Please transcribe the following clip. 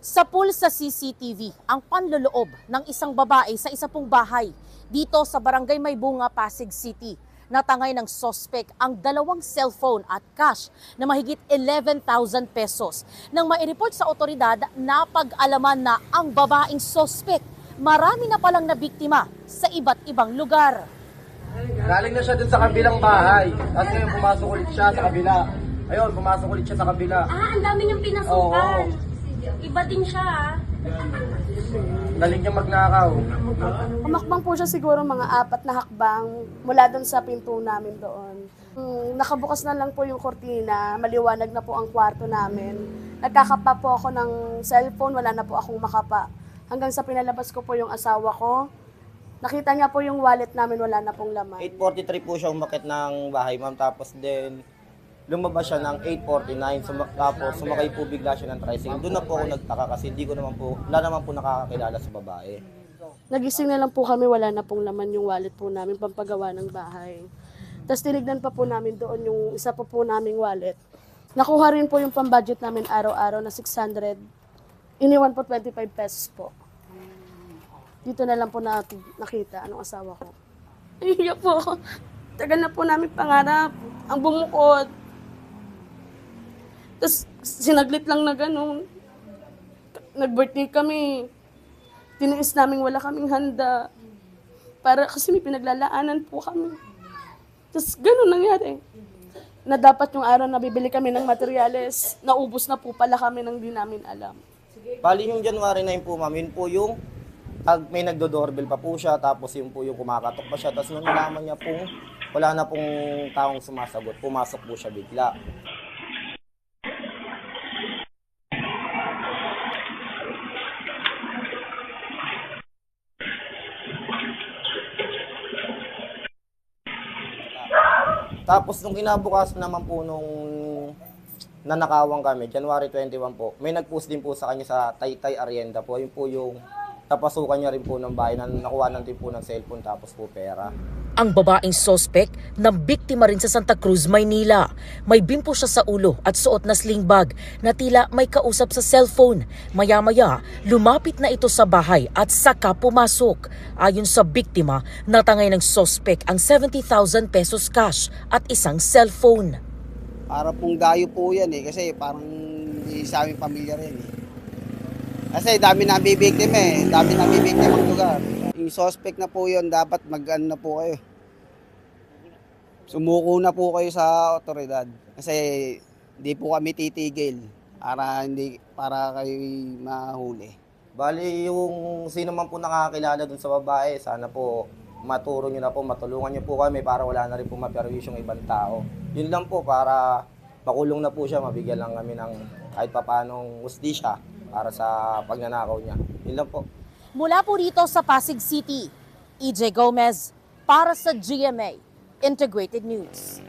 Sapul sa CCTV ang panloloob ng isang babae sa isa pong bahay dito sa Barangay Maybunga, Pasig City. Natangay ng sospek ang 2 cellphone at cash na mahigit 11,000 pesos. Nang mai-report sa otoridad, napag-alaman na ang babaeng sospek marami na palang nabiktima sa iba't ibang lugar. Galing na siya dun sa kabilang bahay. Tapos ngayon pumasok ulit siya sa kabila. Ayun, pumasok ulit siya sa kabila. Ang dami niyang pinasukan. Iba din siya, Galing niya magnakaw. Umakbang po siya siguro mga 4 na hakbang mula doon sa pinto namin doon. Nakabukas na lang po yung kortina, maliwanag na po ang kwarto namin. Nagkakapa po ako ng cellphone, wala na po akong makapa. Hanggang sa pinalabas ko po yung asawa ko, nakita niya po yung wallet namin, wala na pong laman. 8:43 po siya umakit ng bahay, ma'am. Tapos din, lumabas siya ng 8:49. Tapos sumakay po bigla siya ng tricycle. Doon na po ako nagtaka kasi wala naman po nakakakilala sa babae. Nagising na lang po kami, wala na pong laman yung wallet po namin, pampagawa ng bahay. Tapos tinignan pa po namin doon yung isa po naming wallet. Nakuha rin po yung pambudget namin araw-araw na 600. Iniwan po 25 pesos po. Dito na lang po nakita anong asawa ko. Iya po. Tagal na po namin pangarap. Ang bumukod. Tapos sinaglit lang na gano'n. Nag-birthday kami. Tiniis namin wala kaming handa. Kasi may pinaglalaanan po kami. Tapos gano'n nangyari. Na dapat yung araw na bibili kami ng materyales, naubos na po pala kami nang di namin alam. Bali yung January 9 po, ma'am, yun po yung may nagdo-doorbell pa po siya, tapos yun po yung kumakatok pa siya. Tapos nung nalaman niya po, wala na pong taong sumasagot, pumasok po siya bigla. Tapos nung kinabukasan naman po nung nanakawan kami, January 21 po, may nag-post din po sa kanya sa Taytay Arienda po. Yun po yung tapasukan niya rin po ng bahay na nakuha natin po ng cellphone tapos po pera. Ang babaeng sospek na biktima rin sa Santa Cruz, Maynila. May bimpo siya sa ulo at suot na sling bag na tila may kausap sa cellphone. Maya-maya, lumapit na ito sa bahay at saka pumasok. Ayon sa biktima, natangay ng sospek ang 70,000 pesos cash at isang cellphone. Para pong dayo po yan kasi parang sa aming pamilya rin Kasi dami na bibiktima dami na bibiktima ang lugar. Yung suspect na po yun, dapat mag-ano na po kayo. Sumuko na po kayo sa otoridad. Kasi hindi po kami titigil para kayo mahuli. Bali yung sino man po nakakilala dun sa babae, sana po maturo nyo na po, matulungan nyo po kami para wala na rin po maperwisyo yung ibang tao. Yun lang po, para makulong na po siya, mabigyan lang kami ng kahit papanong hustisya para sa pagnanakaw niya. Yun lang po. Mula po rito sa Pasig City, EJ Gomez para sa GMA Integrated News.